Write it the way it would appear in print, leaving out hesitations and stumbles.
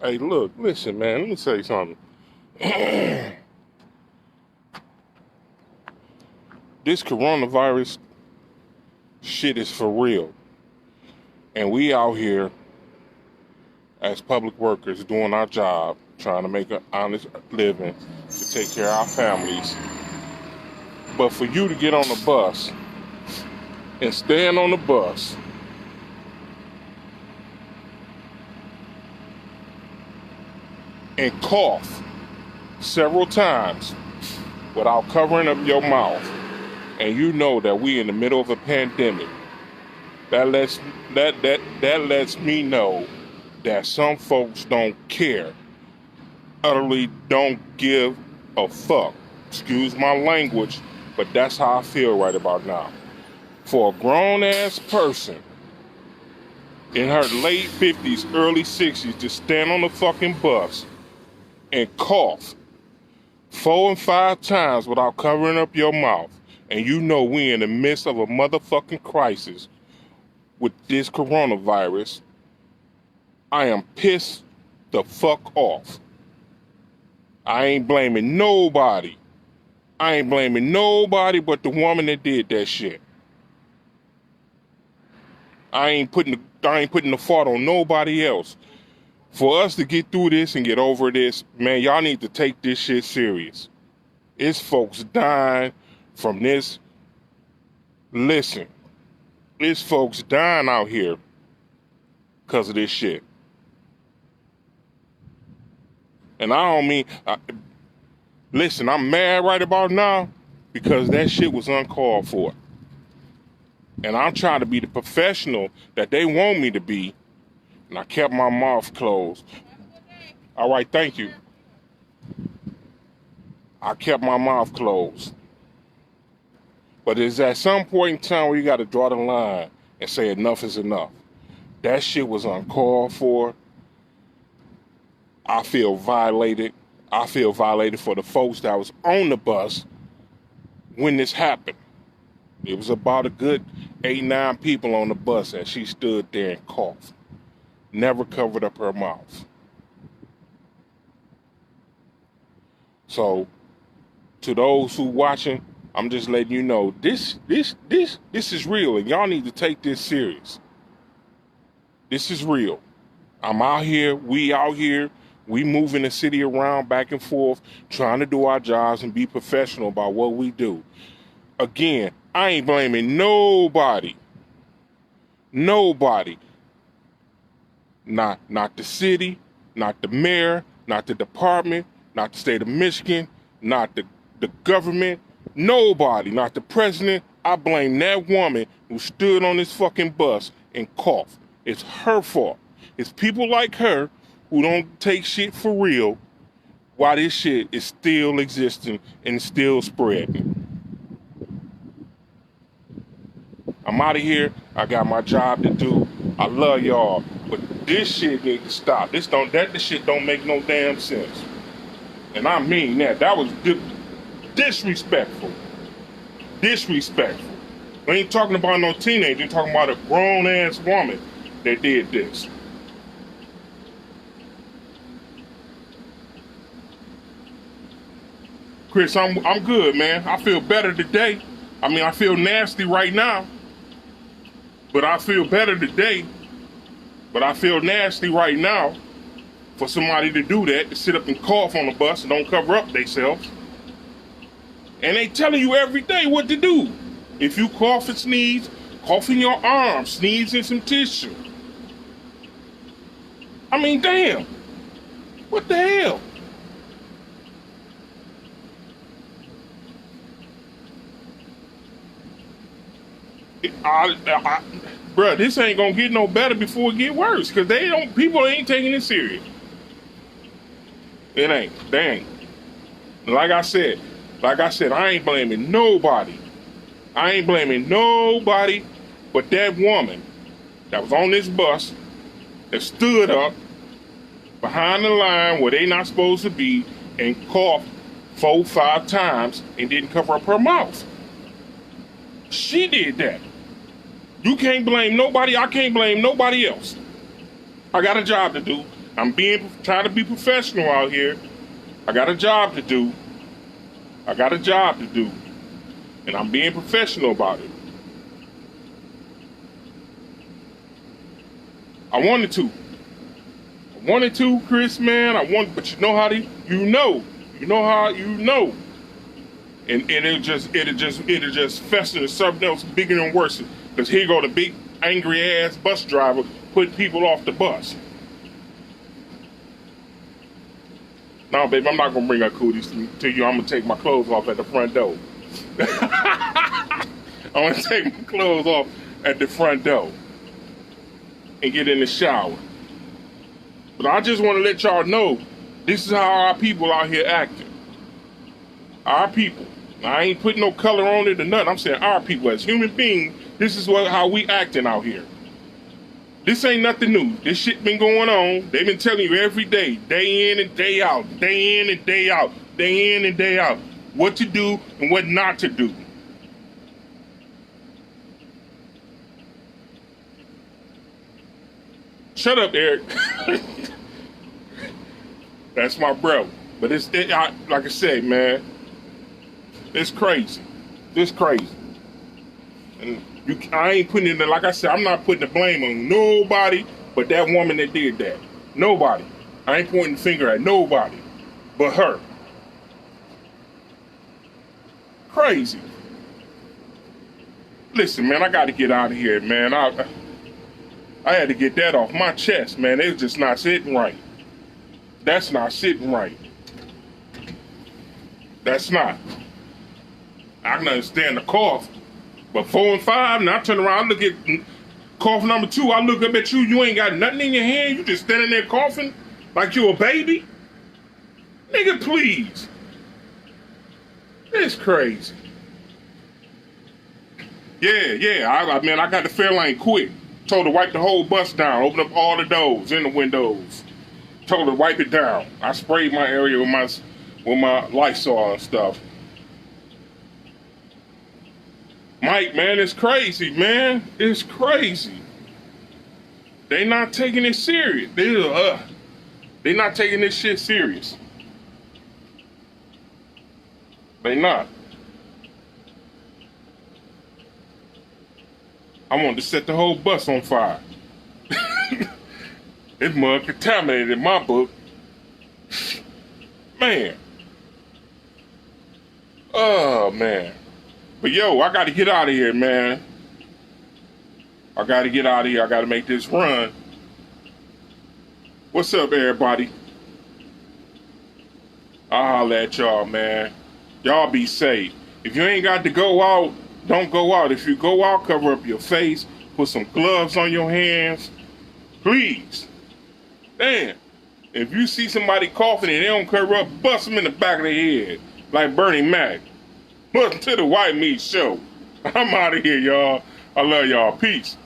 Hey, look, listen, man. Let me tell you something. This coronavirus shit is for real. And we out here as public workers doing our job, trying to make an honest living to take care of our families. But for you to get on the bus and stand on the bus and cough several times without covering up your mouth, and you know that we in the middle of a pandemic, that lets me know that some folks don't care, utterly don't give a fuck. Excuse my language, but that's how I feel right about now. For a grown-ass person in her late 50s, early 60s to stand on the fucking bus and cough 4 and 5 times without covering up your mouth, and you know we in the midst of a motherfucking crisis with this coronavirus, I am pissed the fuck off. I ain't blaming nobody. I ain't blaming nobody but the woman that did that shit. I ain't putting the fault on nobody else. For us to get through this and get over this, man, y'all need to take this shit serious. It's folks dying from this. Listen, it's folks dying out here because of this shit. And I don't mean, listen, I'm mad right about now because that shit was uncalled for. And I'm trying to be the professional that they want me to be, and I kept my mouth closed. All right, thank you. I kept my mouth closed. But it's at some point in time where you got to draw the line and say enough is enough. That shit was uncalled for. I feel violated. I feel violated for the folks that was on the bus when this happened. It was about a good 8, 9 people on the bus, and she stood there and coughed. Never covered up her mouth. So, to those who watching, I'm just letting you know, this is real, and y'all need to take this serious. This is real. I'm out here, we moving the city around back and forth, trying to do our jobs and be professional about what we do. Again, I ain't blaming nobody. Nobody. Not the city, not the mayor, not the department, not the state of Michigan, not the government, nobody, not the president. I blame that woman who stood on this fucking bus and coughed. It's her fault. It's people like her who don't take shit for real while this shit is still existing and still spreading. I'm out of here. I got my job to do. I love y'all, but this shit needs to stop. This shit don't make no damn sense. And I mean that. That was disrespectful. Disrespectful. We ain't talking about no teenager. We're talking about a grown-ass woman that did this. Chris, I'm good, man. I feel better today. I mean, I feel nasty right now, but I feel better today. But I feel nasty right now for somebody to do that, to sit up and cough on the bus and don't cover up themselves. And they telling you every day what to do. If you cough and sneeze, cough in your arm, sneeze in some tissue. I mean, damn. What the hell? Bruh, this ain't gonna get no better before it get worse, because people ain't taking it serious. It ain't. They ain't. Like I said, I ain't blaming nobody. I ain't blaming nobody but that woman that was on this bus that stood up behind the line where they not supposed to be and coughed 4, 5 times and didn't cover up her mouth. She did that. You can't blame nobody. I can't blame nobody else. I got a job to do. I'm trying to be professional out here. I got a job to do. And I'm being professional about it. I wanted to, Chris, man. But you know how and it'll just fester to something else bigger and worse. Because here go the big angry ass bus driver putting people off the bus. No, baby, I'm not gonna bring up cooties to you. I'm gonna take my clothes off at the front door. I'm gonna take my clothes off at the front door and get in the shower. But I just want to let y'all know, this is how our people out here acting. Our people. I ain't putting no color on it or nothing. I'm saying our people as human beings, this is how we acting out here. This ain't nothing new. This shit been going on. They've been telling you every day in and day out, day in and day out, day in and day out, what to do and what not to do. Shut up, Eric. That's my bro. But like I said, man, it's crazy. It's crazy. And I ain't putting it, like I said, I'm not putting the blame on nobody but that woman that did that. Nobody. I ain't pointing the finger at nobody but her. Crazy. Listen, man, I got to get out of here, man. I had to get that off my chest, man. It's just not sitting right. That's not sitting right. That's not. I can understand the cough. But 4 and 5, now I turn around, I look at cough number 2, I look up at you, you ain't got nothing in your hand, you just standing there coughing like you a baby? Nigga, please. It's crazy. Yeah, I got the Fairlane quick. Told her to wipe the whole bus down, open up all the doors and the windows. Told her to wipe it down. I sprayed my area with my Lysol and stuff. Mike, man, it's crazy, man. It's crazy. They not taking it serious. They not taking this shit serious. They not. I wanted to set the whole bus on fire. It's mud contaminated in my book. Man. Oh, man. But yo, I got to get out of here, man. I got to get out of here. I got to make this run. What's up, everybody? I'll holler at y'all, man. Y'all be safe. If you ain't got to go out, don't go out. If you go out, cover up your face. Put some gloves on your hands. Please. Damn. If you see somebody coughing and they don't cover up, bust them in the back of the head. Like Bernie Mac. Welcome to the White Meat Show. I'm out of here, y'all. I love y'all. Peace.